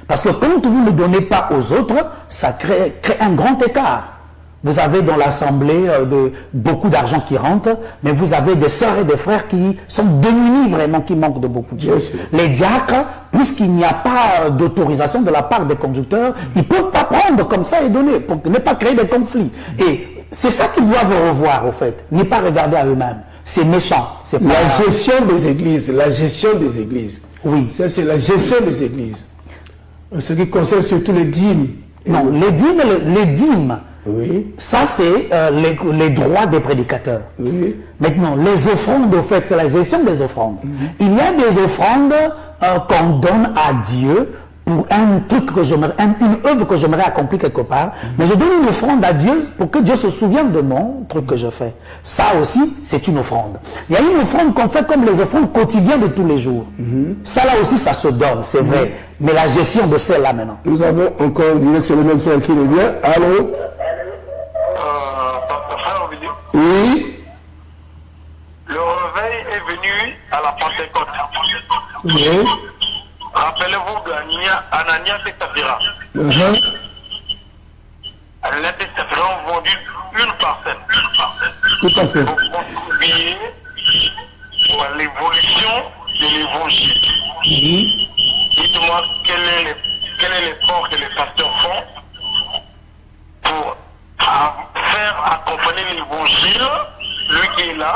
Speaker 3: Parce que quand vous ne donnez pas aux autres, ça crée un grand écart. Vous avez dans l'assemblée beaucoup d'argent qui rentre, mais vous avez des sœurs et des frères qui sont démunis vraiment, qui manquent de beaucoup de choses. Les diacres, puisqu'il n'y a pas d'autorisation de la part des conducteurs, ils ne peuvent pas prendre comme ça et donner, pour ne pas créer des conflits. Et c'est ça qu'ils doivent revoir, au fait, ne pas regarder à eux-mêmes. C'est méchant. C'est pas...
Speaker 2: La gestion des églises, la gestion des églises.
Speaker 3: Oui.
Speaker 2: Ça, c'est la gestion des églises. En ce qui concerne surtout les dîmes.
Speaker 3: Non, les dîmes,
Speaker 2: oui.
Speaker 3: Ça c'est les droits des prédicateurs.
Speaker 2: Oui.
Speaker 3: Maintenant, les offrandes, au fait, c'est la gestion des offrandes. Il y a des offrandes qu'on donne à Dieu pour un truc que j'aimerais, une œuvre que j'aimerais accomplir quelque part, mais je donne une offrande à Dieu pour que Dieu se souvienne de mon truc que je fais. Ça aussi, c'est une offrande. Il y a une offrande qu'on fait comme les offrandes quotidiennes de tous les jours. Ça là aussi, ça se donne, c'est vrai. Mais la gestion de celle-là maintenant.
Speaker 2: Nous avons encore direct sur le même frère qui revient. Allô? Oui.
Speaker 4: Le réveil est venu à la Pentecôte.
Speaker 2: Oui.
Speaker 4: Rappelez-vous d'Ananias et Saphira. Ananias et Saphira ont vendu une parcelle.
Speaker 2: Tout à fait.
Speaker 4: Pour contribuer à l'évolution de l'évangile. Dites-moi quel est l'effort que les pasteurs font pour faire accompagner l'évangile, lui qui est là.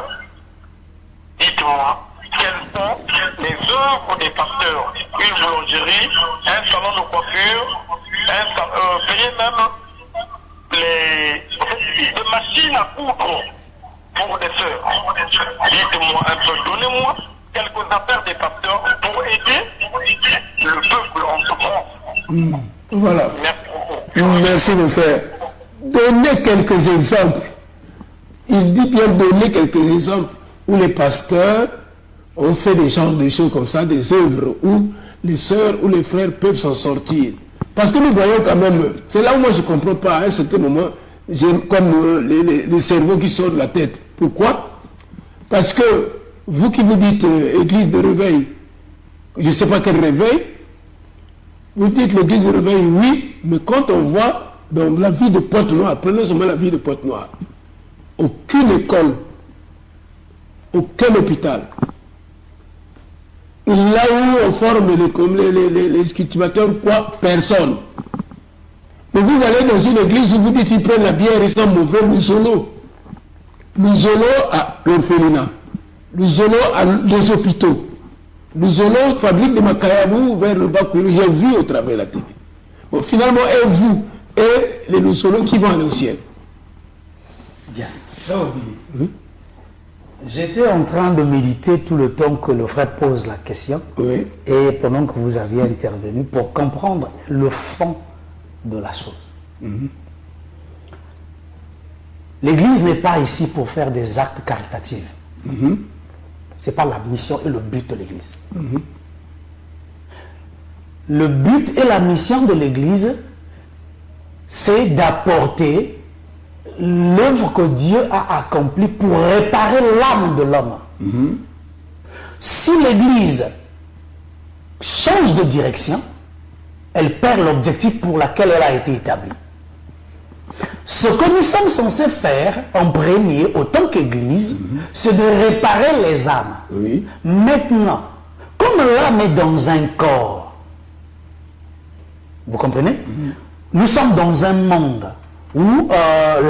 Speaker 4: Dites-moi, quelles sont les œuvres des pasteurs? Une boulangerie, un salon de coiffure, payer même des machines à coudre pour des sœurs. Dites-moi un peu, donnez-moi quelques affaires des pasteurs pour aider le peuple en souffrance.
Speaker 2: Voilà.
Speaker 4: Merci beaucoup.
Speaker 2: Merci mon frère. Donnez quelques exemples. Il dit bien donner quelques exemples où les pasteurs ont fait des genres de choses comme ça, des œuvres où les sœurs ou les frères peuvent s'en sortir. Parce que nous voyons quand même, c'est là où moi je ne comprends pas, à un certain moment, j'ai comme le cerveau qui sort de la tête. Pourquoi? Parce que vous qui vous dites église de réveil, je ne sais pas quel réveil, vous dites l'église de réveil, oui, mais quand on voit dans la vie de Pointe-Noire, prenons seulement la vie de Pointe-Noire, aucune école, aucun hôpital, là où on forme les cultivateurs, quoi, personne. Mais vous allez dans une église où vous dites qu'ils prennent la bière, ils sont mauvais, nous allons à l'orphelinat, nous allons à les hôpitaux, nous allons fabrique de Makayabou vers le bac, j'ai vu au travers de la télé. Bon, finalement, et vous, et les Loussolo qui vont aller au ciel.
Speaker 3: Bien, j'ai oublié. J'étais en train de méditer tout le temps que le frère pose la question,
Speaker 2: Oui.
Speaker 3: et pendant que vous aviez intervenu pour comprendre le fond de la chose. L'Église n'est pas ici pour faire des actes caritatifs. Ce n'est pas la mission et le but de l'Église. Le but et la mission de l'Église, c'est d'apporter l'œuvre que Dieu a accomplie pour réparer l'âme de l'homme. Si l'Église change de direction, elle perd l'objectif pour lequel elle a été établie. Ce que nous sommes censés faire en premier, autant qu'Église, c'est de réparer les âmes.
Speaker 2: Oui.
Speaker 3: Maintenant, comme l'âme est dans un corps, vous comprenez? Nous sommes dans un monde où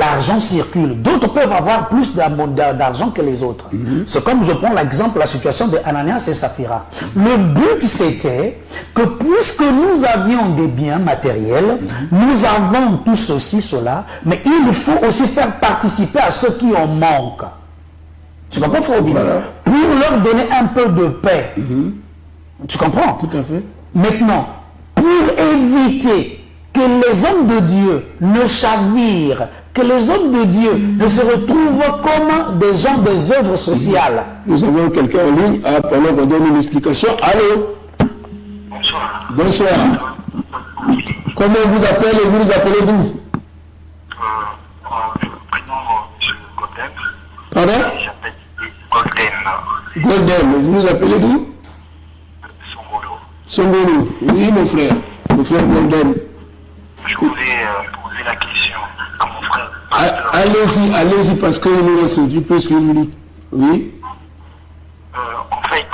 Speaker 3: l'argent circule. D'autres peuvent avoir plus d'argent que les autres. C'est comme je prends l'exemple, la situation de Ananias et Saphira. Le but c'était que puisque nous avions des biens matériels, nous avons tout ceci, cela, mais il faut aussi faire participer à ceux qui en manquent. Tu comprends, frère Obini?
Speaker 2: Voilà.
Speaker 3: Pour leur donner un peu de paix. Tu comprends?
Speaker 2: Tout à fait.
Speaker 3: Maintenant, pour éviter que les hommes de Dieu ne chavirent, que les hommes de Dieu ne se retrouvent comme des gens des œuvres sociales.
Speaker 2: Nous avons quelqu'un en ligne, pendant qu'on donne une explication. Allô?
Speaker 4: Bonsoir.
Speaker 2: Bonsoir. Comment on vous appelle et vous nous appelez d'où?
Speaker 4: Je me prénomme M. Golden.
Speaker 2: Pardon?
Speaker 4: J'appelle Golden.
Speaker 2: Golden, vous nous appelez d'où?
Speaker 4: Songolo.
Speaker 2: Songolo. Oui, mon frère Golden.
Speaker 4: Je voulais poser la question à mon frère.
Speaker 2: Allez-y, parce qu'il nous reste plus qu'une minute. Oui.
Speaker 4: En fait,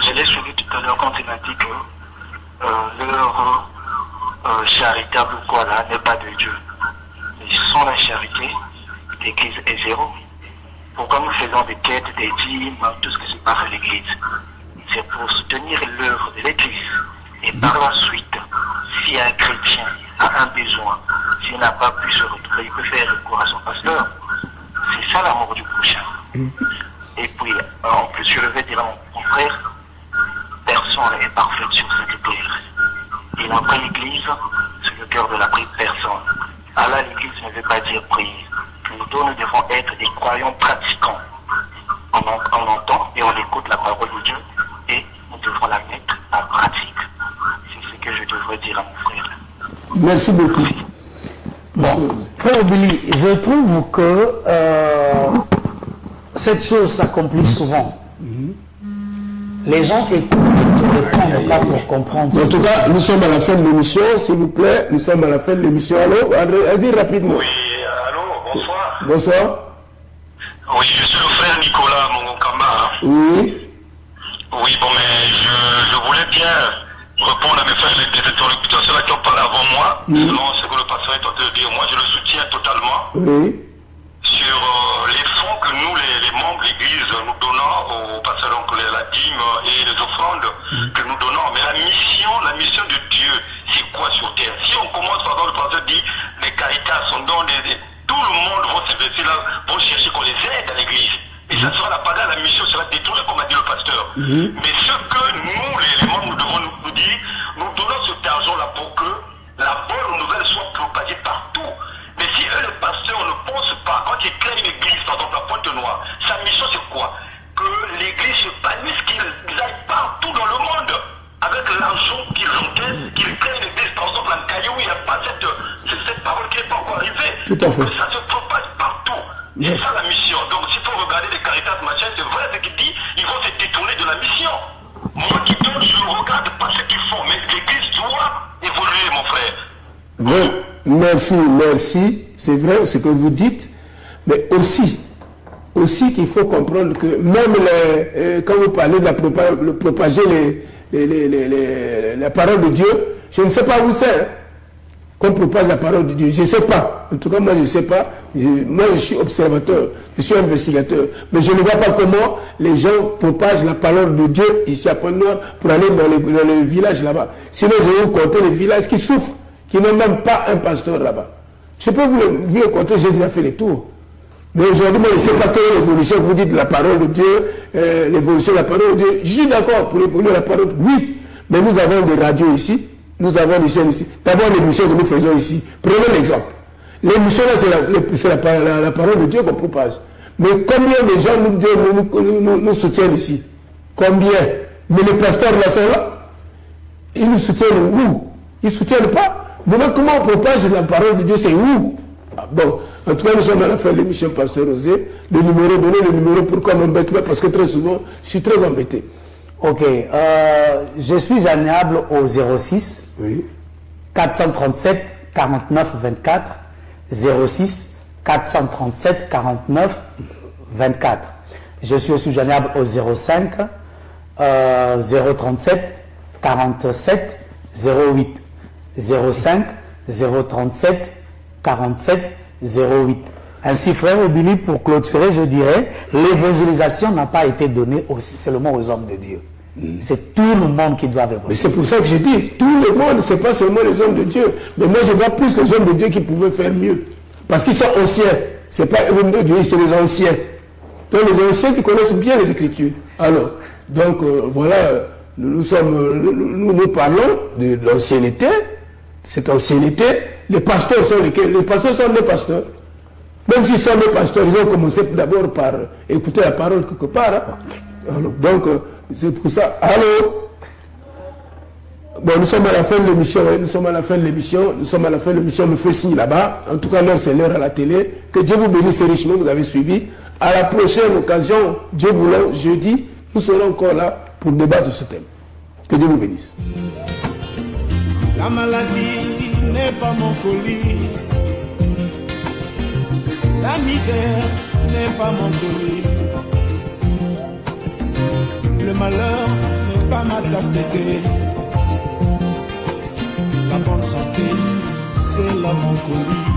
Speaker 4: je l'ai suivi tout à l'heure quand il m'a dit que l'œuvre charitable ou quoi là n'est pas de Dieu. Et sans la charité, l'Église est zéro. Pourquoi nous faisons des quêtes, des dîmes, tout ce qui se passe à l'Église? C'est pour soutenir l'œuvre de l'Église. Et par la suite, si un chrétien a un besoin, s'il n'a pas pu se retrouver, il peut faire recours à son pasteur. C'est ça l'amour du prochain. Et puis, en plus, je vais dire à mon frère, personne n'est parfait sur cette terre. Et après l'Église, c'est le cœur de la prière, personne. Allah, l'Église ne veut pas dire prier. Plutôt, nous devons être des croyants pratiquants. On entend et on écoute la parole de Dieu et nous devons la mettre en pratique. C'est ce que je devrais dire à mon frère.
Speaker 2: Merci beaucoup.
Speaker 3: Bon, frère Billy, je trouve que cette chose s'accomplit souvent. Les gens écoutent ne répondent pas pour comprendre.
Speaker 2: En tout cas, nous sommes à la fin de l'émission, s'il vous plaît. Nous sommes à la fin de l'émission. Allô, vas-y rapidement.
Speaker 4: Oui, allô, bonsoir.
Speaker 2: Bonsoir.
Speaker 4: Oui, je suis le frère Nicolas Mongokamba.
Speaker 2: Oui.
Speaker 4: Oui, bon, mais je voulais bien répondre à mes frères les interlocuteurs, ceux-là qui ont parlé avant moi, selon ce que le pasteur est en train de dire. Moi, je le soutiens totalement
Speaker 2: Oui.
Speaker 4: sur les fonds que nous, les membres de l'Église, nous donnons au pasteur, donc la dîme et les offrandes que nous donnons. Mais la mission de Dieu, c'est quoi sur terre? Si on commence par exemple, le pasteur dit, les caritas sont dans tout le monde va s'investir là pour chercher qu'on les aide à l'Église. Et ça sera la mission sera détournée, comme a dit le pasteur. Mais ce que nous, les membres, nous devons nous dire, nous donnons cet argent-là pour que la bonne nouvelle soit propagée partout. Mais si eux, les pasteurs, ne pensent pas, quand ils créent une église, par exemple la Pointe-Noire, sa mission c'est quoi? Que l'église se bannisse, qu'ils aillent partout dans le monde avec l'argent il n'y a pas cette parole qui n'est pas encore arrivée.
Speaker 2: Tout à fait.
Speaker 4: Ça se propage partout. C'est ça la mission. Donc s'il faut regarder les Caritas, machin, c'est vrai ce qu'il dit, ils vont se détourner de la mission. Moi qui donne, je ne regarde pas ce qu'ils font, mais l'Église doit évoluer, mon frère.
Speaker 2: Oui, merci. C'est vrai ce que vous dites, mais aussi qu'il faut comprendre que même quand vous parlez de propager la parole de Dieu, je ne sais pas où c'est. Hein, qu'on propage la parole de Dieu. Je ne sais pas. En tout cas, moi, je ne sais pas. Moi, je suis observateur, je suis investigateur. Mais je ne vois pas comment les gens propagent la parole de Dieu ici à Pointe-Noire pour aller dans les villages là-bas. Sinon, je vais vous compter les villages qui souffrent, qui n'ont même pas un pasteur là-bas. Je peux vous le compter, j'ai déjà fait les tours. Mais aujourd'hui, moi, je ne sais pas quelle évolution vous dites de la parole de Dieu, l'évolution de la parole de Dieu. Je suis d'accord pour évoluer la parole, oui. Mais nous avons des radios ici. Nous avons des chaînes ici. D'abord, l'émission que nous faisons ici. Prenez l'exemple. L'émission là, c'est la parole de Dieu qu'on propage. Mais combien de gens nous soutiennent ici? Combien? Mais les pasteurs là sont là. Ils nous soutiennent où? Ils ne soutiennent pas. Maintenant, comment on propage la parole de Dieu? C'est où? Bon, en tout cas, nous sommes à la fin de l'émission, Pasteur Osé. Le numéro, donnez le numéro, pourquoi m'embête? Parce que très souvent, je suis très embêté.
Speaker 3: Ok, je suis joignable au 06
Speaker 2: oui.
Speaker 3: 437 49 24 06 437 49 24. Je suis aussi joignable au 05 037 47 08 05 037 47 08. Ainsi, frère Obili, pour clôturer, je dirais, l'évangélisation n'a pas été donnée aussi seulement aux hommes de Dieu. C'est tout le monde qui doit évoluer.
Speaker 2: Mais c'est pour ça que je dis, tout le monde, ce n'est pas seulement les hommes de Dieu. Mais moi, je vois plus les hommes de Dieu qui pouvaient faire mieux. Parce qu'ils sont anciens. Ce n'est pas les hommes de Dieu, c'est les anciens. Donc les anciens qui connaissent bien les Écritures. Alors, donc voilà, nous parlons de l'ancienneté. Cette ancienneté, les pasteurs sont lesquels? Les pasteurs sont les pasteurs. Même s'ils sont les pasteurs, ils ont commencé d'abord par écouter la parole quelque part. Hein. Alors, donc, c'est pour ça. Allô? Bon, nous sommes à la fin de l'émission. Nous sommes à la fin de l'émission. Me fait signe là-bas. En tout cas, là, c'est l'heure à la télé. Que Dieu vous bénisse richement. Vous avez suivi. À la prochaine occasion, Dieu voulant, jeudi, nous serons encore là pour débattre de ce thème. Que Dieu vous bénisse.
Speaker 1: La maladie n'est pas mon colis. La misère n'est pas mon colis. Le malheur n'est pas ma tasse de thé. La bonne santé, c'est là mon colis.